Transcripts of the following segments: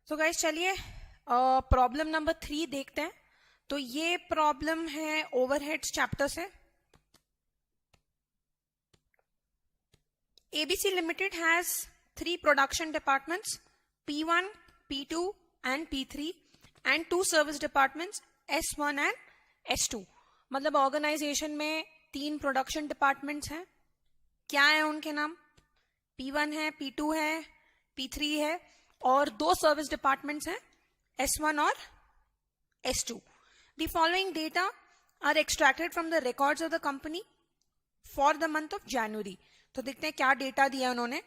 So guys चलिए problem number 3 देखते हैं। तो ये प्रॉब्लम है ओवरहेड्स चैप्टर से। ABC Limited has 3 production departments P1, P2 and P3 and 2 service departments S1 and S2। मतलब ऑर्गेनाइजेशन में 3 प्रोडक्शन डिपार्टमेंट्स हैं। क्या है उनके नाम? P1 है, P2 है, P3 है और 2 सर्विस डिपार्टमेंट्स हैं S1 और S2। The following data are extracted from the records of the company for the month of January। तो देखते हैं क्या डेटा दिया उन्होंने।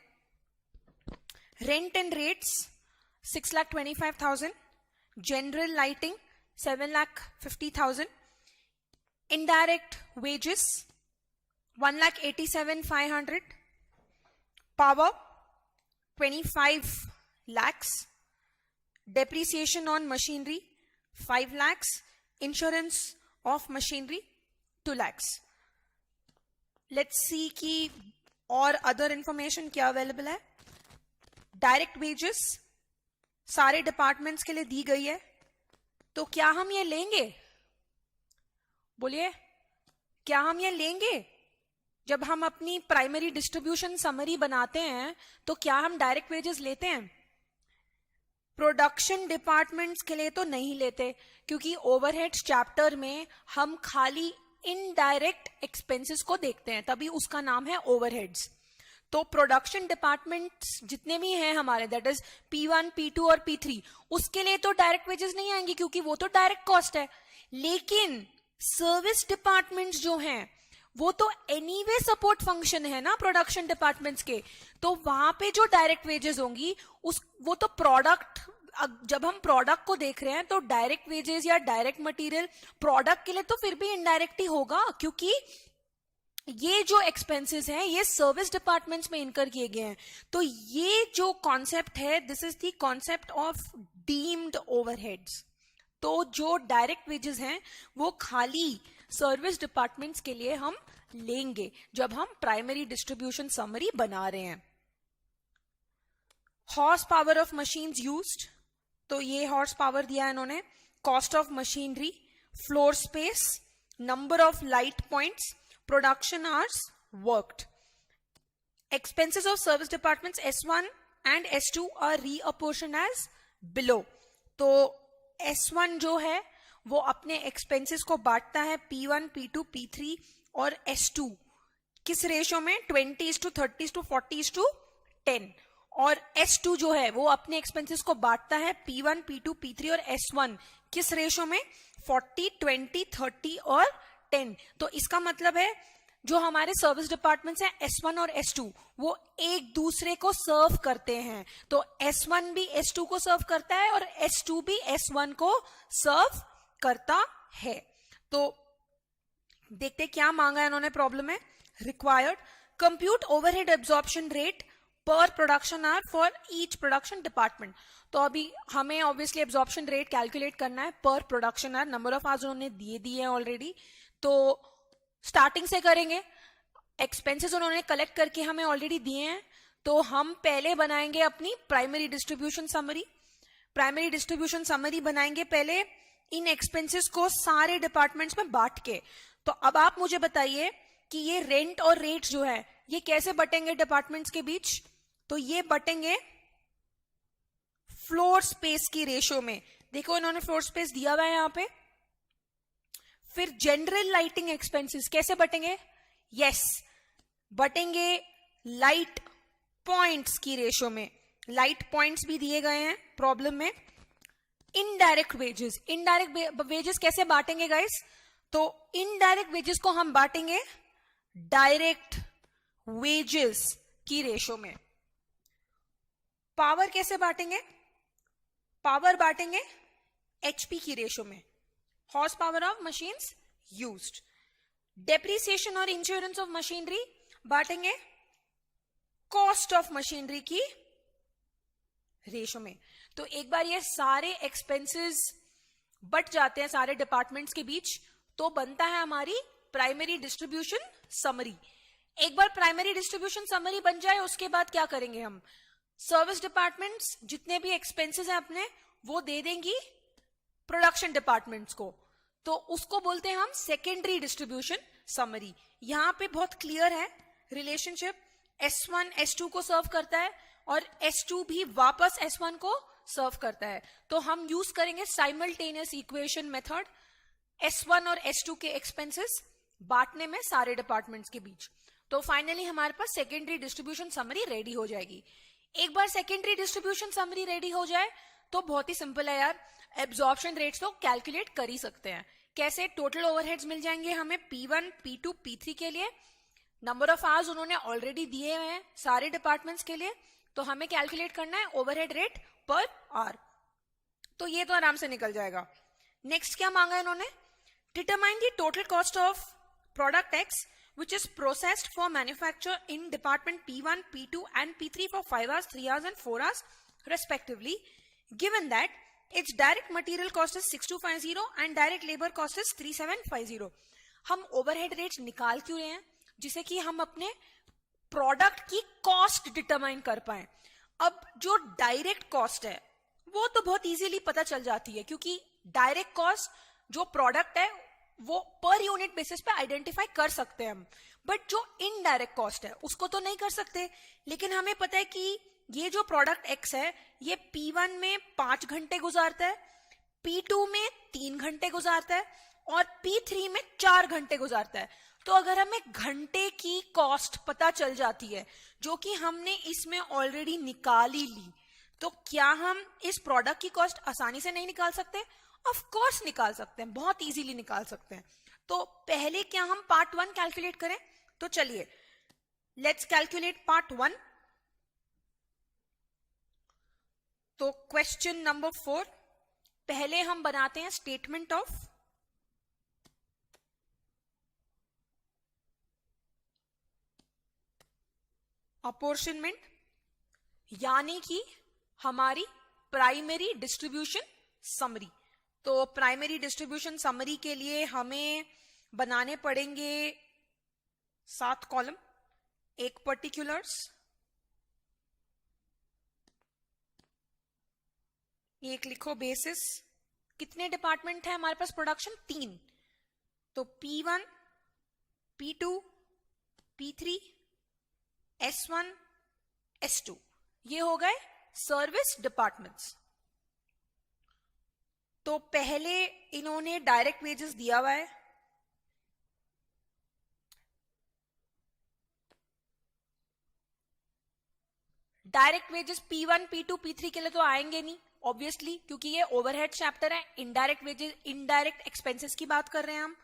Rent and rates 6,25,000, general lighting 7,50,000, indirect wages 1,87,500, power 25 lakhs, depreciation on machinery 5 lakhs, insurance of machinery 2 lakhs। Let's see कि और other information क्या available है। डायरेक्ट वेजेस सारे डिपार्टमेंट्स के लिए दी गई है। तो क्या हम ये लेंगे? बोलिए, क्या हम ये लेंगे? जब हम अपनी प्राइमरी डिस्ट्रीब्यूशन समरी बनाते हैं तो क्या हम डायरेक्ट वेजेस लेते हैं? प्रोडक्शन डिपार्टमेंट्स के लिए तो नहीं लेते, क्योंकि ओवरहेड्स चैप्टर में हम खाली इनडायरेक्ट एक्सपेंसेस को देखते हैं, तभी उसका नाम है ओवरहेड्स। तो प्रोडक्शन डिपार्टमेंट्स जितने भी हैं हमारे, दैट इज P1, P2 और P3, उसके लिए तो डायरेक्ट वेजेस नहीं आएंगे क्योंकि वो तो डायरेक्ट कॉस्ट है। लेकिन सर्विस डिपार्टमेंट्स जो हैं वो तो एनीवे सपोर्ट फंक्शन है ना प्रोडक्शन डिपार्टमेंट्स के, तो वहां पे जो डायरेक्ट वेजेस होंगी वो तो प्रोडक्ट, जब हम प्रोडक्ट को देख रहे हैं तो डायरेक्ट वेजेस या डायरेक्ट मटेरियल प्रोडक्ट के लिए तो फिर भी इनडायरेक्ट ही होगा, क्योंकि ये जो एक्सपेंसेस हैं ये सर्विस डिपार्टमेंट्स में इनकर किए गए हैं। तो ये जो कॉन्सेप्ट है, this is the concept of deemed overheads. तो जो डायरेक्ट वेजेस हैं वो खाली सर्विस डिपार्टमेंट्स के लिए हम लेंगे जब हम प्राइमरी डिस्ट्रीब्यूशन समरी बना रहे हैं। Horsepower of machines used, तो ये हॉर्स पावर दिया है इन्होंने। Cost of machinery, floor space, number of light points, production hours worked. Expenses of service departments S1 and S2 are reapportioned as below. तो S1 जो है वो अपने एक्सपेंसेस को बांटता है P1, P2, P3 और S2 किस रेशो में? 20:30:40:40:10। और S2 जो है वो अपने एक्सपेंसेस को बांटता है P1, P2, P3 और S1 किस रेशो में? 40:20:30 और 10। तो इसका मतलब है जो हमारे सर्विस डिपार्टमेंट्स हैं S1 और S2 वो एक दूसरे को सर्व करते हैं। तो S1 भी S2 को सर्व करता है और S2 भी S1 को सर्व करता है। तो देखते क्या मांगा है इन्होंने प्रॉब्लम में। Required compute overhead absorption rate per production hour for each production department. तो अभी हमें ऑब्वियसली एब्जॉर्प्शन रेट कैलकुलेट करना है पर production hour. Number of hours उन्होंने दिए हैं ऑलरेडी, तो स्टार्टिंग से करेंगे। एक्सपेंसेस उन्होंने कलेक्ट करके हमें ऑलरेडी दिए हैं, तो हम पहले बनाएंगे अपनी primary distribution summary. Primary distribution summary बनाएंगे पहले इन एक्सपेंसेस को सारे डिपार्टमेंट्स में बांट के। तो अब आप मुझे बताइए कि ये रेंट और रेट जो है ये कैसे बटेंगे डिपार्टमेंट्स के बीच? तो ये बटेंगे फ्लोर स्पेस की रेशो में। देखो इन्होंने फ्लोर स्पेस दिया हुआ है यहां पे। फिर जनरल लाइटिंग एक्सपेंसेस कैसे बटेंगे? यस, बटेंगे लाइट पॉइंट्स की रेशो में। लाइट पॉइंट्स भी दिए गए हैं प्रॉब्लम में। इनडायरेक्ट वेजेस, इनडायरेक्ट वेजेस कैसे बांटेंगे गाइस? तो इनडायरेक्ट वेजेस को हम बांटेंगे डायरेक्ट वेजेस की रेशो में। पावर कैसे बांटेंगे? पावर बांटेंगे HP की रेशो में, horse power of machines used. Depreciation और इंश्योरेंस ऑफ मशीनरी बांटेंगे कॉस्ट ऑफ मशीनरी की रेशो में। तो एक बार ये सारे एक्सपेंसेस बट जाते हैं सारे डिपार्टमेंट्स के बीच, तो बनता है हमारी प्राइमरी डिस्ट्रीब्यूशन समरी। एक बार प्राइमरी डिस्ट्रीब्यूशन समरी बन जाए उसके बाद क्या करेंगे हम? सर्विस डिपार्टमेंट्स जितने भी एक्सपेंसेस हैं अपने वो दे देंगी प्रोडक्शन डिपार्टमेंट्स को, तो उसको बोलते हैं हम सेकेंडरी डिस्ट्रीब्यूशन समरी। यहां पे बहुत क्लियर है रिलेशनशिप, S1 S2 को सर्व करता है और S2 भी वापस S1 को सर्व करता है। तो हम यूज करेंगे साइमल्टेनियस इक्वेशन मेथड, S1 और S2 के एक्सपेंसेस बांटने में सारे डिपार्टमेंट्स के बीच। तो फाइनली हमारे पास सेकेंडरी डिस्ट्रीब्यूशन समरी रेडी हो जाएगी। एक बार सेकेंडरी डिस्ट्रीब्यूशन समरी रेडी हो जाए तो बहुत ही सिंपल है यार, एब्जॉर्प्शन रेट्स तो कैलकुलेट कर ही सकते हैं। कैसे? टोटल ओवरहेड्स मिल जाएंगे हमें P1 P2 P3 के लिए, नंबर ऑफ आवर्स उन्होंने ऑलरेडी दिए हुए हैं सारे डिपार्टमेंट्स के लिए, तो हमें कैलकुलेट करना है ओवरहेड रेट पर आवर, तो ये तो आराम से निकल जाएगा। नेक्स्ट क्या मांगा इन्होंने? Determine the total cost of product x which is processed for manufacture in department P1, P2 and P3 for 5 hours, 3 hours and 4 hours respectively, given that its direct material cost is 6250 and direct labor cost is 3750. हम overhead rates निकाल क्यों रहे हैं? जिसे कि हम अपने product की कॉस्ट डिटरमाइन कर पाए। अब जो डायरेक्ट कॉस्ट है वो तो बहुत इजीली पता चल जाती है, क्योंकि डायरेक्ट कॉस्ट जो प्रोडक्ट है वो पर यूनिट बेसिस पे आइडेंटिफाई कर सकते हैं हम, बट जो इनडायरेक्ट कॉस्ट है उसको तो नहीं कर सकते। लेकिन हमें पता है कि ये जो प्रोडक्ट एक्स है ये P1 में 5 घंटे गुजारता है, P2 में 3 घंटे गुजारता है और P3 में 4 घंटे गुजारता है। तो अगर हमें घंटे की कॉस्ट पता चल जाती है जो कि हमने इसमें ऑलरेडी निकाली ली, तो क्या हम इस प्रोडक्ट की कॉस्ट आसानी से नहीं निकाल सकते? ऑफ कोर्स निकाल सकते हैं, बहुत इजीली निकाल सकते हैं। तो पहले क्या हम पार्ट 1 कैलकुलेट करें? तो चलिए लेट्स कैलकुलेट पार्ट 1। तो क्वेश्चन नंबर 4, पहले हम बनाते हैं स्टेटमेंट ऑफ अपॉर्शनमेंट, यानी कि हमारी प्राइमरी डिस्ट्रीब्यूशन समरी। तो प्राइमरी डिस्ट्रीब्यूशन समरी के लिए हमें बनाने पड़ेंगे 7 कॉलम, एक पर्टिकुलर्स, एक लिखो बेसिस। कितने डिपार्टमेंट है हमारे पास प्रोडक्शन? 3। तो P1 P2 P3 S1 S2 ये हो गए सर्विस डिपार्टमेंट्स। तो पहले इन्होंने डायरेक्ट वेजेस दिया हुआ है, direct wages P1 P2 P3 के लिए तो आएंगे नहीं ऑब्वियसली, क्योंकि ये ओवरहेड चैप्टर है। इनडायरेक्ट वेजेस, इनडायरेक्ट एक्सपेंसेस की बात कर रहे हैं हम।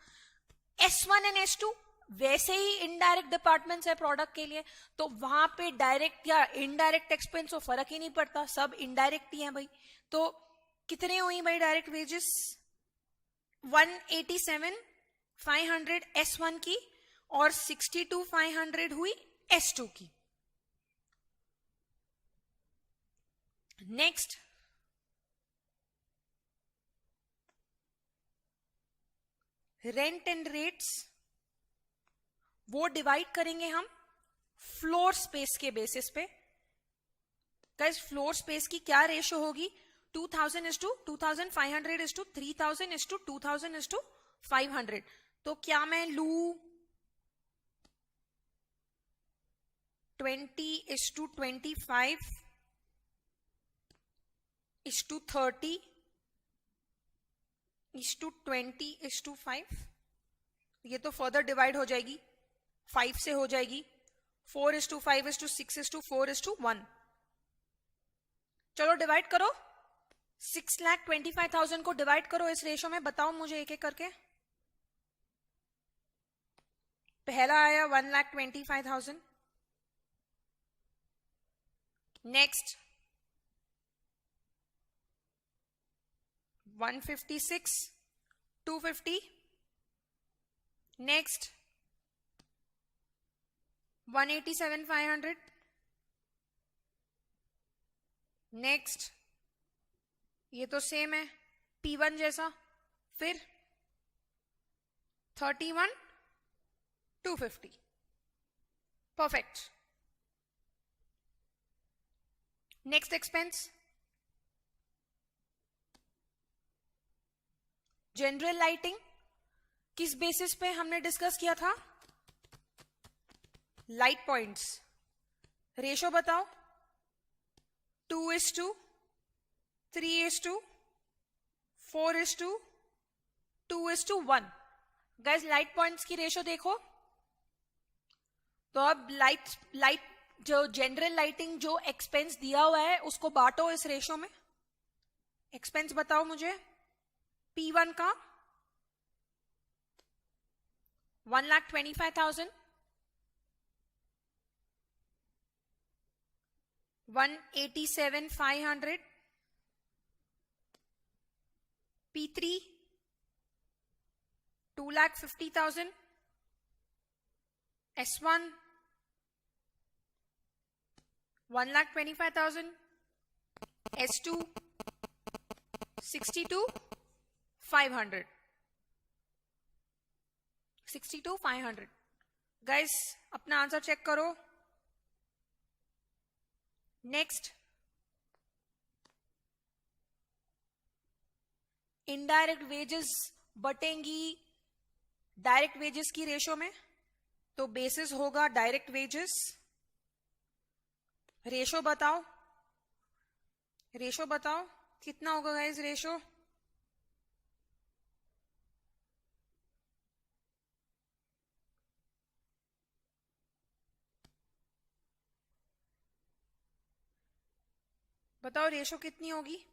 S1 एंड S2 वैसे ही इनडायरेक्ट डिपार्टमेंट्स है प्रोडक्ट के लिए, तो वहां पे डायरेक्ट या इनडायरेक्ट एक्सपेंस तो फर्क ही नहीं पड़ता, सब इनडायरेक्ट ही है भाई। तो कितने हुई भाई डायरेक्ट वेजेस? 187,500 S1 की और 62,500 हुई S2 की। नेक्स्ट रेंट एंड रेट्स, वो डिवाइड करेंगे हम फ्लोर स्पेस के बेसिस पे। गाइस फ्लोर स्पेस की क्या रेशो होगी? 2000:2300:3,000:2,500। तो क्या मैं लू 20:25:30:20:5? ये तो फर्दर डिवाइड हो जाएगी, 5 से हो जाएगी, 4:5:6:4:1। चलो डिवाइड करो, 6,25,000 को डिवाइड करो इस रेशो में, बताओ मुझे एक एक करके। पहला आया 1,25,000, नेक्स्ट 156, 250, नेक्स्ट 187,500, नेक्स्ट ये तो सेम है P1 जैसा, फिर 31,250। Perfect. Next expense general lighting, किस बेसिस पे हमने डिस्कस किया था? Light points. रेशो बताओ। 2:3:4:2 2:1। गाइस लाइट पॉइंट्स की रेशो देखो तो अब लाइट जो जनरल लाइटिंग जो एक्सपेंस दिया हुआ है उसको बांटो इस रेशो में। एक्सपेंस बताओ मुझे। P1 का 1,25,000, 187,500, P3 2,50,000, S1 1,25,000, S2 62,500, 62,500। गाइस अपना आंसर चेक करो। नेक्स्ट इनडायरेक्ट वेजेस बटेंगी डायरेक्ट वेजेस की रेशो में, तो बेसिस होगा डायरेक्ट वेजेस। रेशो बताओ, रेशो बताओ कितना होगा गाइस रेशो? बताओ रेशो कितनी होगी?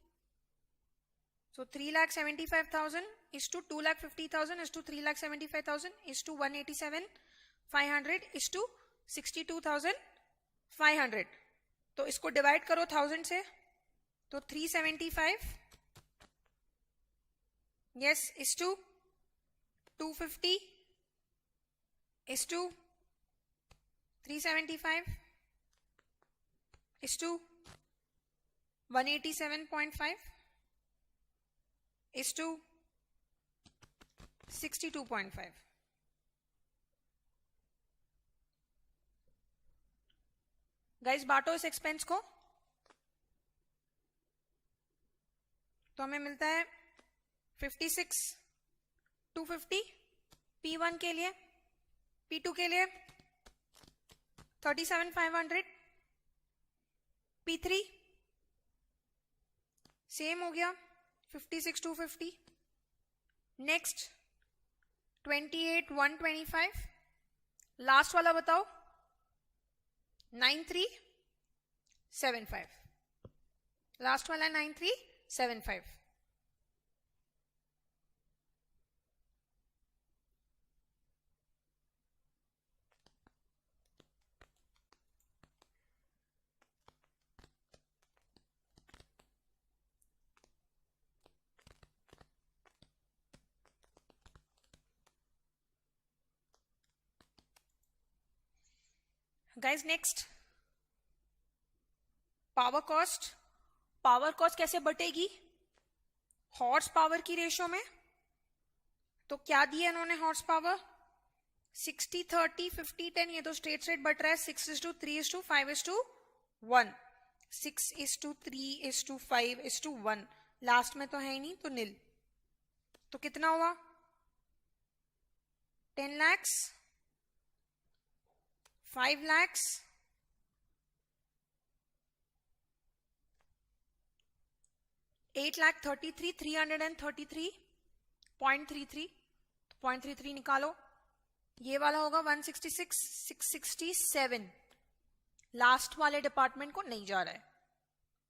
So 3,75,000 is to 2,50,000 is to 3,75,000 is to 187,500 is to 62,500। तो इसको डिवाइड करो 1000 से, तो 375 yes is to 250 is to 375 is to 187.5 is to 62.5। Guys बांटो इस एक्सपेंस को, तो हमें मिलता है 56,250 P1 के लिए, P2 के लिए 37,500, P3 सेम हो गया 56,250। नेक्स्ट 28,125। लास्ट वाला बताओ 9,375। लास्ट वाला 9,375। Guys next power cost. Power cost कैसे बटेगी? हॉर्स पावर की रेशो में। तो क्या दिया इन्होंने हॉर्स पावर? 60, 30, 50, 10। ये तो स्ट्रेट स्ट्रेट बट रहा है 6:3:5:1। 6:3:5:1। लास्ट में तो है ही नहीं, तो नील। तो कितना हुआ? 10 lakhs, 5 lakhs, 8,33,333.33। 0.33 निकालो। ये वाला होगा 166,667। लास्ट वाले डिपार्टमेंट को नहीं जा रहा है,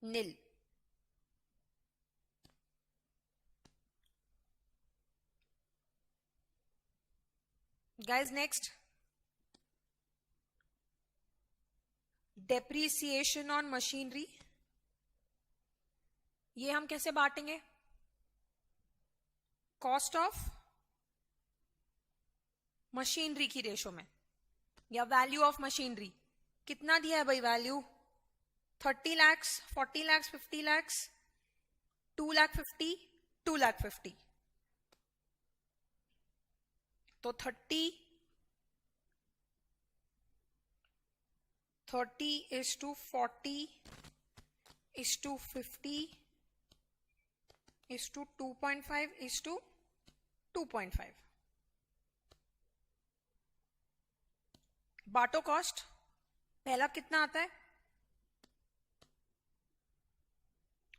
nil. Guys next depreciation on machinery. ये हम कैसे बांटेंगे? कॉस्ट ऑफ मशीनरी की रेशो में, या वैल्यू ऑफ मशीनरी। कितना दिया है भाई वैल्यू? 30 lakhs, 40 lakhs, 50 lakhs, 2,50,000, 2,50,000। तो 30 is to 40 is to 50 is to 2.5 is to 2.5. बाटो कॉस्ट पहला कितना आता है?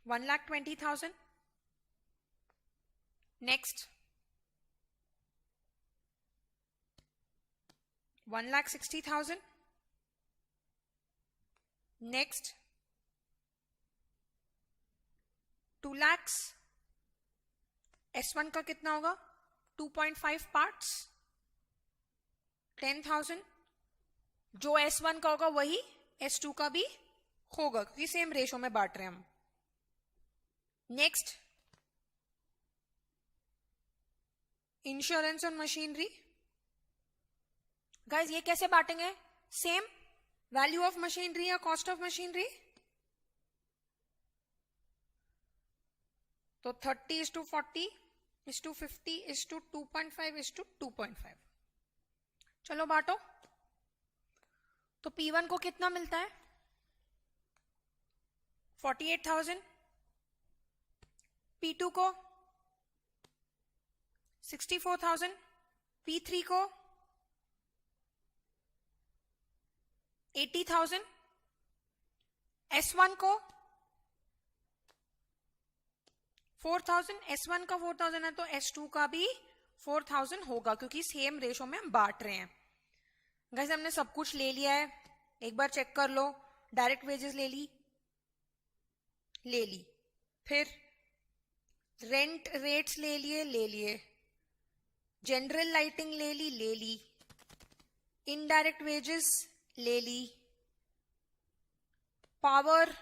1,20,000. नेक्स्ट 1,60,000. Next 2 lakhs. S1 का कितना होगा? 2.5 पार्ट्स 10,000. जो S1 का होगा वही S2 का भी होगा क्योंकि सेम रेशो में बांट रहे हैं हम. नेक्स्ट इंश्योरेंस और मशीनरी. गाइस ये कैसे बांटेंगे? सेम वैल्यू ऑफ मशीनरी या कॉस्ट ऑफ मशीनरी. तो 30:40 is to 50 is to 2.5 is to 2.5. चलो बांटो. तो P1 को कितना मिलता है? 48,000. P2 को 64,000. P3 को 80,000. S1 को 4,000. S1 का 4,000 है तो S2 का भी 4,000 होगा क्योंकि सेम रेशो में हम बांट रहे हैं. गाइस हमने सब कुछ ले लिया है, एक बार चेक कर लो. डायरेक्ट वेजेस ले ली. फिर रेंट रेट्स ले लिए. जनरल लाइटिंग ले ली. इनडायरेक्ट वेजेस ले ली. पावर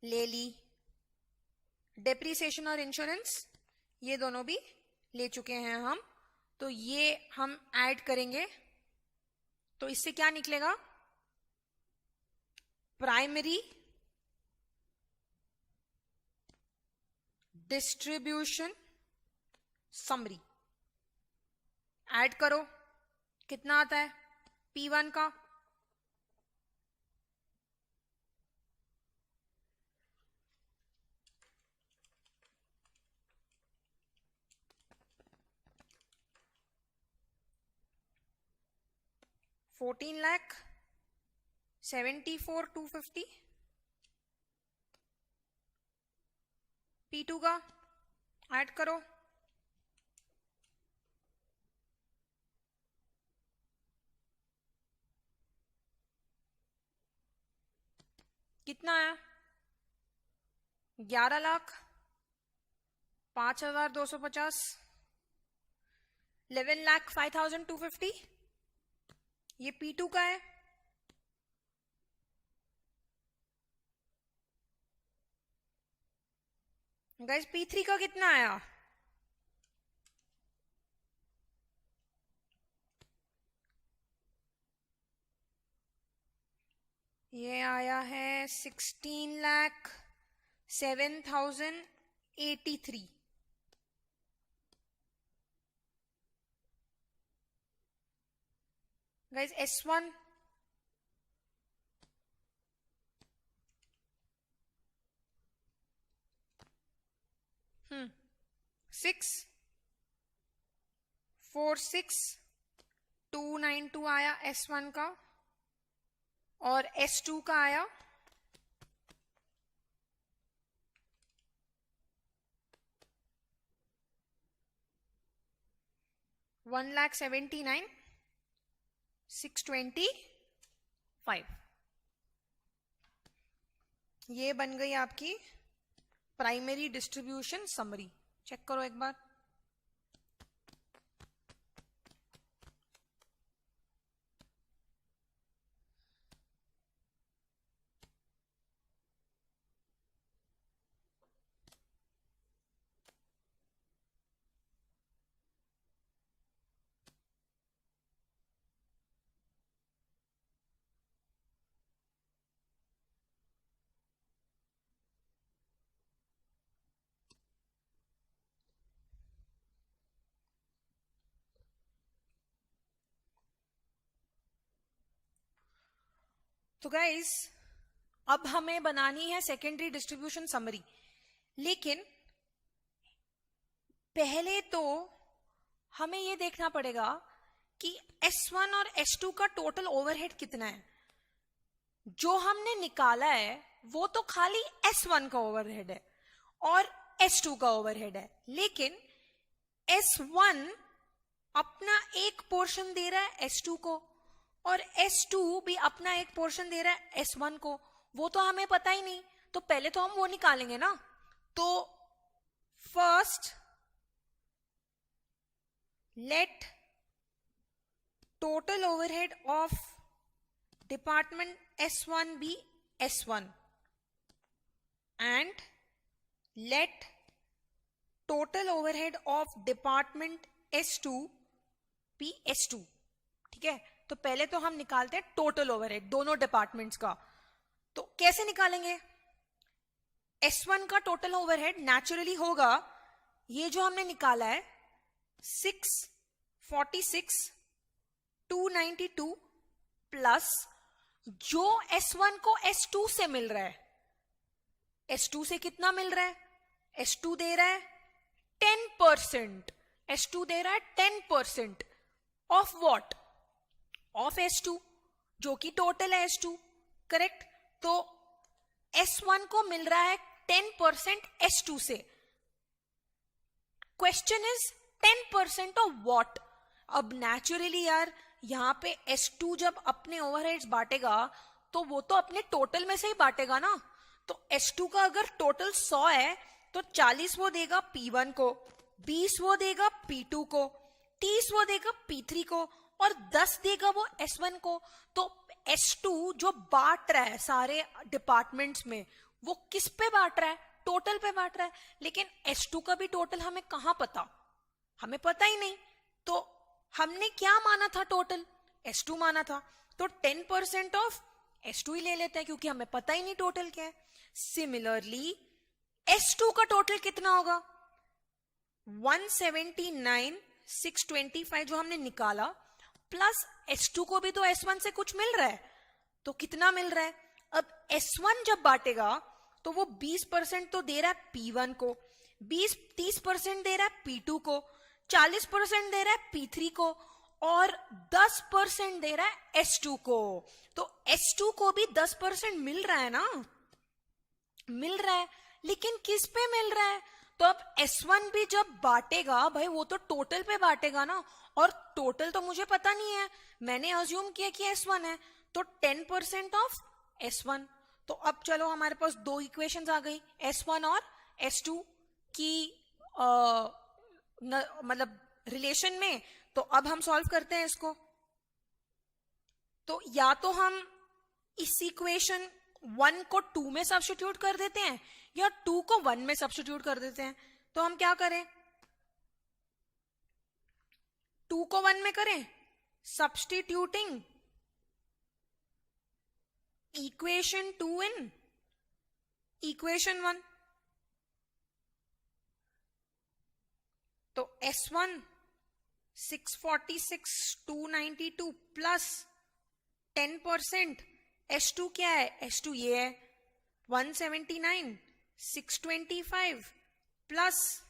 ले ली. डेप्रीसिएशन और इंश्योरेंस ये दोनों भी ले चुके हैं हम. तो ये हम ऐड करेंगे तो इससे क्या निकलेगा? Primary distribution summary. ऐड करो कितना आता है P1 का? $14,74,250. P2 का ऐड करो. कितना आया? 11,05,250. 11,05,250. ये P2 का है. गाइस P3 का कितना आया? ये आया है 16,07,083. गाइस S1 646,292 आया S1 का और S2 का आया 1,79,625. ये बन गई आपकी प्राइमरी डिस्ट्रीब्यूशन समरी. चेक करो एक बार. तो गाइस अब हमें बनानी है सेकेंडरी डिस्ट्रीब्यूशन समरी, लेकिन पहले तो हमें ये देखना पड़ेगा कि S1 और S2 का टोटल ओवरहेड कितना है। जो हमने निकाला है वो तो खाली S1 का ओवरहेड है और S2 का ओवरहेड है, लेकिन S1 अपना एक पोर्शन दे रहा है S2 को और S2 भी अपना एक पोर्शन दे रहा है S1 को। वो तो हमें पता ही नहीं, तो पहले तो हम वो निकालेंगे ना। तो first let total overhead of department S1 be S1 and let total overhead of department S2 be S2। ठीक है, तो पहले तो हम निकालते हैं टोटल ओवरहेड दोनों डिपार्टमेंट्स का। तो कैसे निकालेंगे? S1 का टोटल ओवरहेड नेचुरली होगा ये जो हमने निकाला है 646 292 प्लस जो S1 को S2 से मिल रहा है। S2 से कितना मिल रहा है? S2 दे रहा है 10%। S2 दे रहा है 10% ऑफ व्हाट? ऑफ S2, जो कि टोटल है S2, करेक्ट। तो S1 को मिल रहा है 10% S2 से। Question is 10% of what? अब नेचुरली यार यहां पे S2 जब अपने ओवरहेड्स बांटेगा तो वो तो अपने टोटल में से ही बांटेगा ना। तो S2 का अगर टोटल 100 है तो 40 वो देगा P1 को, 20 वो देगा P2 को, 30 वो देगा P3 को और 10 देगा वो S1 को। तो S2 जो बांट रहा है सारे डिपार्टमेंट्स में वो किस पे बांट रहा है? टोटल पे बांट रहा है। लेकिन S2 का भी टोटल हमें कहां पता? हमें पता ही नहीं। तो हमने क्या माना था? टोटल S2 माना था, तो 10% ऑफ S2 ही ले लेते हैं क्योंकि हमें पता ही नहीं टोटल क्या है। सिमिलरली S2 का टोटल कितना होगा? 179 625 जो हमने निकाला प्लस S2 को भी तो S1 से कुछ मिल रहा है, तो कितना मिल रहा है? अब S1 जब बांटेगा तो वो 20% तो दे रहा है P1 को, 30% दे रहा है P2 को, 40% दे रहा है P3 को और 10% दे रहा है S2 को। तो S2 को भी 10% मिल रहा है ना? मिल रहा है, लेकिन किस पे मिल रहा है? तो अब S1 भी जब बांटेगा भाई वो तो टोटल पे बांटेगा ना, और टोटल तो मुझे पता नहीं है, मैंने अज्यूम किया कि S1 है, तो 10% ऑफ S1। तो अब चलो हमारे पास दो इक्वेशंस आ गई S1 और S2 की मतलब रिलेशन में। तो अब हम सॉल्व करते हैं इसको। तो या तो हम इस इक्वेशन 1 को 2 में सब्स्टिट्यूट कर देते हैं या 2 को 1 में सब्स्टिट्यूट कर देते हैं। तो हम क्या करें? 2 को 1 में करें, सब्स्टिट्यूटिंग इक्वेशन 2 इन इक्वेशन 1। तो S1 646 292 प्लस 10%, S2 क्या है? S2 ये है 179 625 प्लस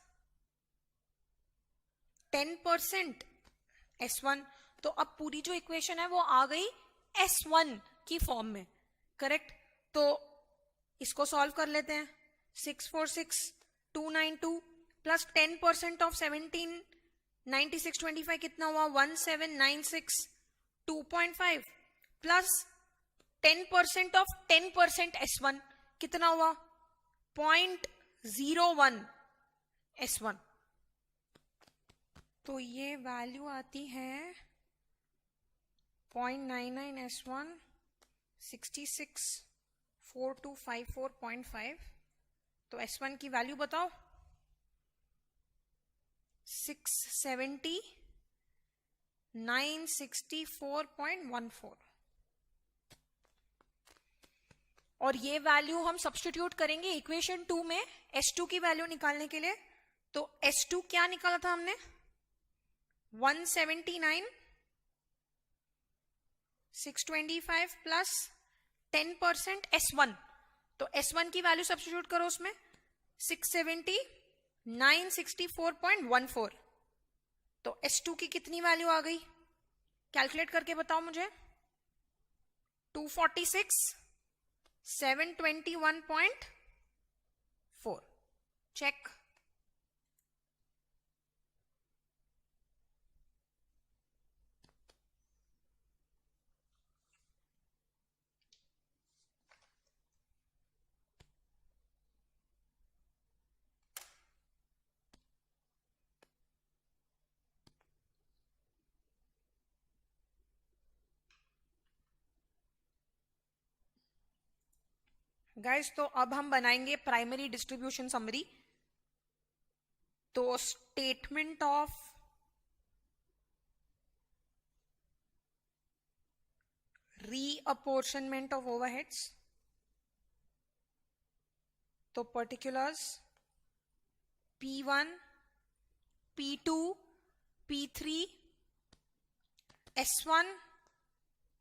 10% S1। तो अब पूरी जो इक्वेशन है वो आ गई S1 की फॉर्म में, करेक्ट। तो इसको सॉल्व कर लेते हैं। 646 292 प्लस 10% ऑफ 179625 कितना हुआ? 1796 2.5 प्लस 10% ऑफ 10% S1 कितना हुआ? 0.01 S1। तो ये वैल्यू आती है 0.99 S1 66 4254.5। तो S1 की वैल्यू बताओ। 670 964.14। और ये वैल्यू हम सब्स्टिट्यूट करेंगे इक्वेशन 2 में S2 की वैल्यू निकालने के लिए। तो S2 क्या निकाला था हमने? 179 625 प्लस 10% S1 तो S1 की वैल्यू सब्स्टिट्यूट करो उसमें, 670, 964.14। तो S2 की कितनी वैल्यू आ गई, कैलकुलेट करके बताओ मुझे। 246, 721.4। चेक। गाइस तो अब हम बनाएंगे प्राइमरी डिस्ट्रीब्यूशन समरी। तो स्टेटमेंट ऑफ रीअपोर्शनमेंट ऑफ ओवरहेड्स, तो particulars P1, P2, P3, S1,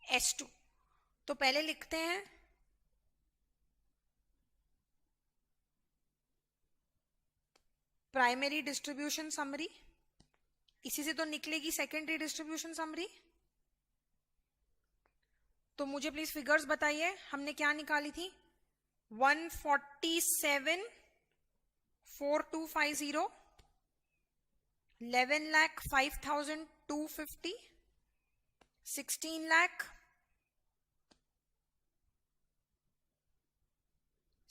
S2। तो पहले लिखते हैं प्राइमरी डिस्ट्रीब्यूशन समरी, इसी से तो निकलेगी सेकेंडरी डिस्ट्रीब्यूशन समरी। तो मुझे प्लीज फिगर्स बताइए, हमने क्या निकाली थी, 147,4250, 11,05,250, 16 lakh,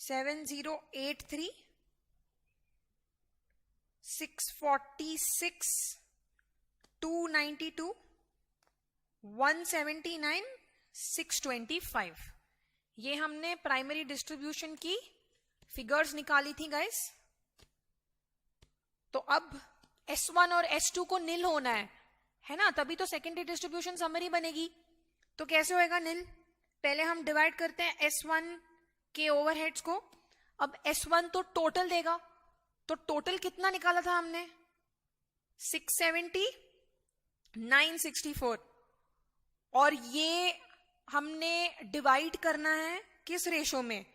7083, 646, 292, 179, 625। ये हमने प्राइमरी डिस्ट्रीब्यूशन की फिगर्स निकाली थी गाइस। तो अब S1 और S2 को निल होना है ना, तभी तो सेकेंडरी डिस्ट्रीब्यूशन समरी बनेगी। तो कैसे होएगा निल, पहले हम डिवाइड करते हैं S1 के ओवरहेड्स को। अब S1 तो टोटल देगा, तो टोटल कितना निकाला था हमने, 670, 964, और ये हमने डिवाइड करना है किस रेशो में,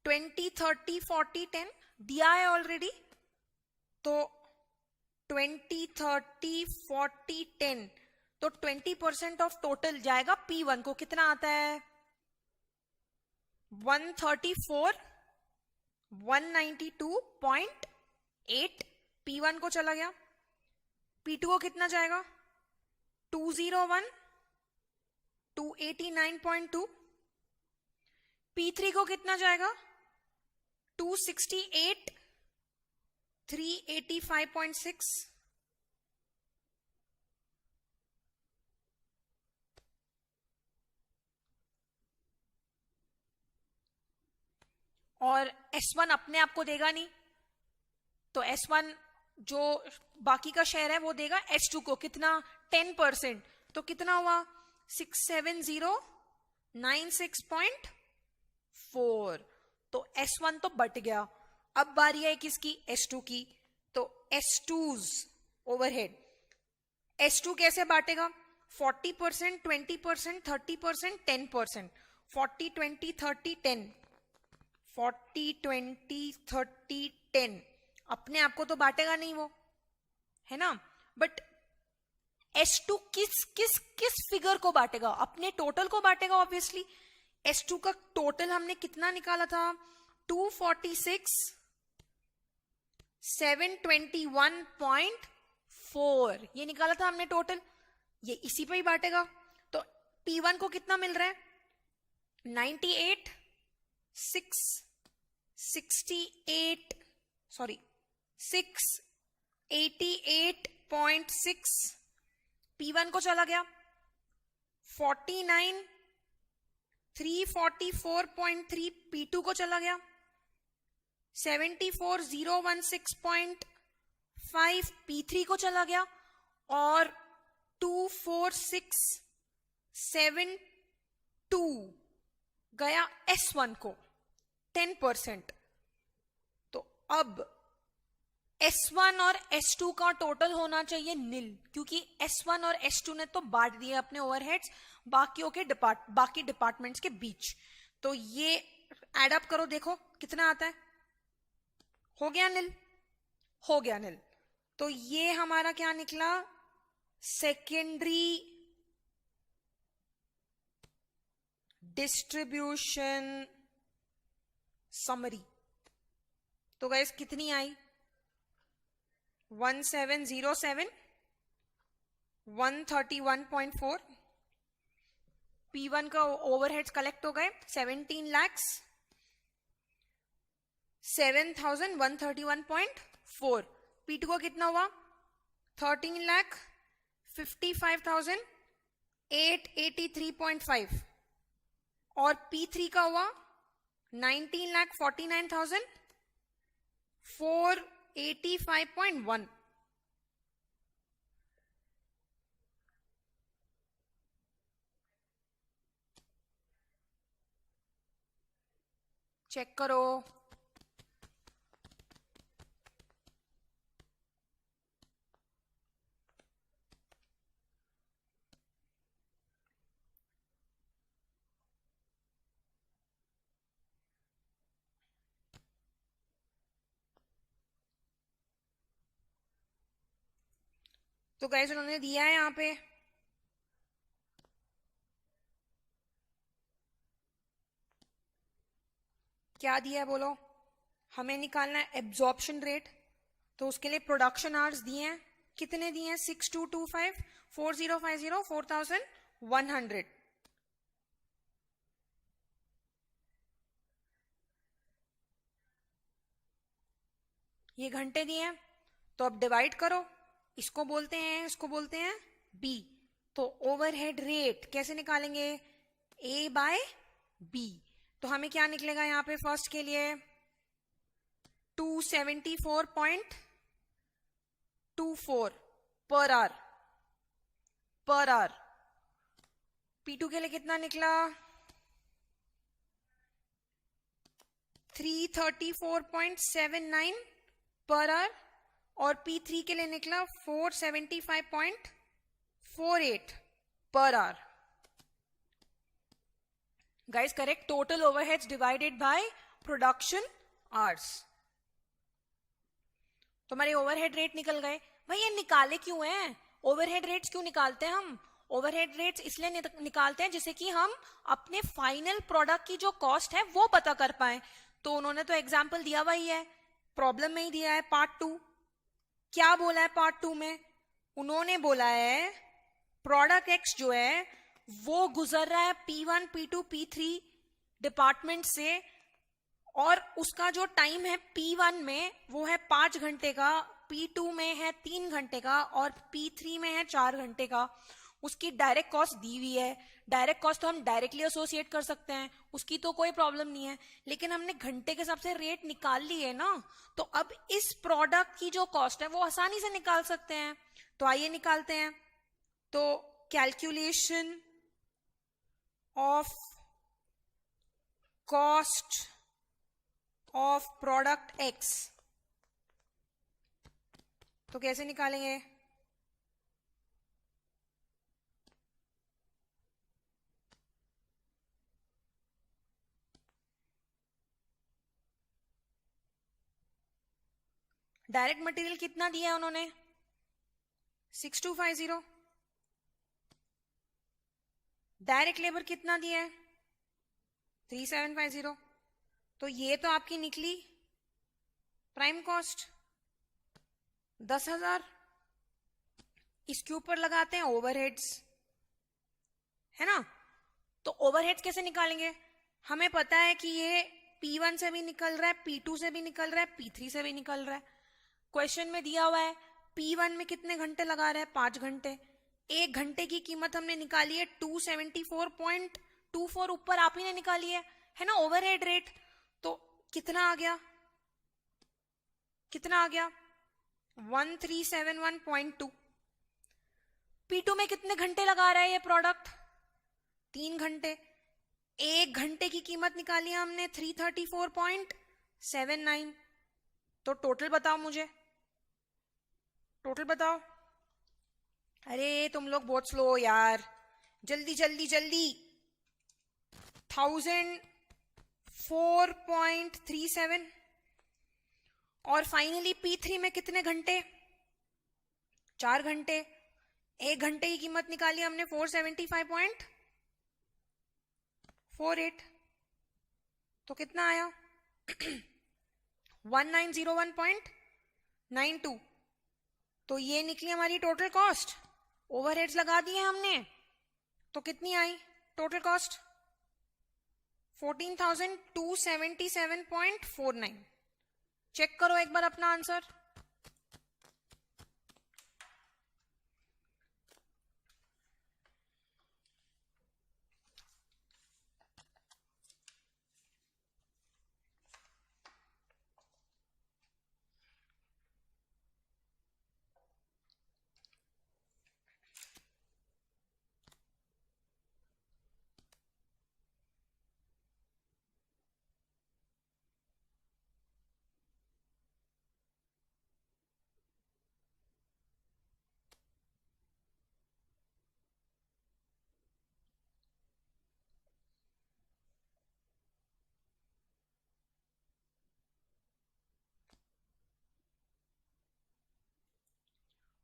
20, 30, 40, 10 दिया है ऑलरेडी। तो 20, 30, 40, 10, तो 20% ऑफ टोटल जाएगा P1 को, कितना आता है 134, 192.8 P1 को चला गया। P2 को कितना जाएगा 201, 289.2। P3 को कितना जाएगा 268, 385.6। और S1 अपने आप को देगा नहीं, तो S1 जो बाकी का शेयर है वो देगा S2 को, कितना 10%। तो कितना हुआ 67096.4। तो S1 तो बट गया। अब बारी है किसकी, S2 की। तो S2's ओवरहेड, S2 कैसे बांटेगा, 40%, 20%, 30%, 10%, 40, 20, 30, 10, 40, 20, 30, 10। अपने आप को तो बांटेगा नहीं वो, है ना। बट S2 किस किस किस फिगर को बांटेगा, अपने टोटल को बांटेगा ऑब्वियसली। S2 का टोटल हमने कितना निकाला था, 246, 721.4, ये निकाला था हमने टोटल, ये इसी पे ही बांटेगा। तो P1 को कितना मिल रहा है 98, 688.6 P1 को चला गया। 49, 344.3 P2 को चला गया। 74,016.5 P3 को चला गया। और 24672 गया S1 को, 10%। तो अब S1 और S2 का टोटल होना चाहिए निल, क्योंकि S1 और S2 ने तो बांट दिए अपने ओवरहेड्स बाकी डिपार्टमेंट्स के बीच। तो ये एड अप करो, देखो कितना आता है। हो गया नील, हो गया नील। तो ये हमारा क्या निकला, सेकेंडरी डिस्ट्रीब्यूशन समरी। तो गाइस कितनी आई, 1707, 131.4। P1 का ओवरहेड्स कलेक्ट हो गए 17 lakhs 7131.4। P2 का कितना हुआ, 13 lakh 55,883.5। और P3 का हुआ 19 lakh 49,485.1। चेक करो। तो गाइस उन्होंने दिया है यहां पे, क्या दिया है बोलो, हमें निकालना है एब्जॉर्प्शन रेट। तो उसके लिए प्रोडक्शन आवर्स दिए हैं, कितने दिए हैं, 6225, 4050, 4100। ये घंटे दिए हैं, तो अब डिवाइड करो, इसको बोलते हैं, इसको बोलते हैं बी। तो ओवरहेड रेट कैसे निकालेंगे, ए बाय बी। तो हमें क्या निकलेगा यहां पे फर्स्ट के लिए, 274.24 per hour, per hour. P2 के लिए कितना निकला, 334.79 पर आवर। और P3 के लिए निकला 475.48 per hour. Guys correct, total overheads divided by production hours. तो हमारे ओवरहेड रेट निकल गए। भाई ये निकाले क्यों हैं, ओवरहेड रेट्स क्यों निकालते हैं हम, ओवरहेड रेट्स इसलिए निकालते हैं जिससे कि हम अपने फाइनल प्रोडक्ट की जो कॉस्ट है वो पता कर पाए। तो उन्होंने तो एग्जाम्पल दिया हुआ ही है, प्रॉब्लम में ही दिया है पार्ट 2। क्या बोला है पार्ट 2 में, उन्होंने बोला है प्रोडक्ट एक्स जो है वो गुजर रहा है P1, P2, P3 डिपार्टमेंट से, और उसका जो टाइम है P1 में वो है 5 घंटे का, P2 में है 3 घंटे का, और P3 में है 4 घंटे का। उसकी डायरेक्ट कॉस्ट दी हुई है, डायरेक्ट कॉस्ट तो हम डायरेक्टली एसोसिएट कर सकते हैं, उसकी तो कोई प्रॉब्लम नहीं है। लेकिन हमने घंटे के हिसाब से रेट निकाल ली है ना, तो अब इस प्रोडक्ट की जो कॉस्ट है वो आसानी से निकाल सकते हैं। तो आइए निकालते हैं। तो calculation of cost of product x, तो कैसे निकालेंगे, डायरेक्ट मटेरियल कितना दिया है उन्होंने, 6250। डायरेक्ट लेबर कितना दिया है, 3750। तो ये तो आपकी निकली प्राइम कॉस्ट 10,000। इसके ऊपर लगाते हैं ओवरहेड्स, है ना। तो ओवरहेड्स कैसे निकालेंगे, हमें पता है कि ये P1 से भी निकल रहा है, P2 से भी निकल रहा है, P3 से भी निकल रहा है। क्वेश्चन में दिया हुआ है P1 में कितने घंटे लगा रहे हैं, 5 घंटे। एक घंटे की कीमत हमने निकाली है 274.24, ऊपर आप ही ने निकाली है ना ओवरहेड रेट। तो कितना आ गया, कितना आ गया, 1371.2। P2 में कितने घंटे लगा रहा है ये प्रोडक्ट, 3 घंटे। एक घंटे की कीमत निकाली हमने 334.79। तो टोटल बताओ मुझे, टोटल बताओ। अरे तुम लोग बहुत स्लो हो यार, जल्दी जल्दी जल्दी। 4.37 और फाइनली P3 में कितने घंटे? 4 घंटे। 1 घंटे की कीमत निकाली हमने 475.48, तो कितना आया? 1901.92। तो ये निकली हमारी टोटल कॉस्ट। ओवरहेड्स लगा दिए हमने, तो कितनी आई टोटल कॉस्ट? 14,277.49। चेक करो एक बार अपना आंसर।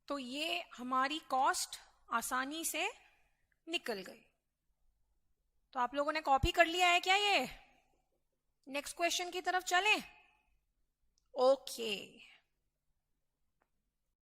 तो ये हमारी कॉस्ट आसानी से निकल गई। तो आप लोगों ने कॉपी कर लिया है क्या? ये नेक्स्ट क्वेश्चन की तरफ चलें? ओके।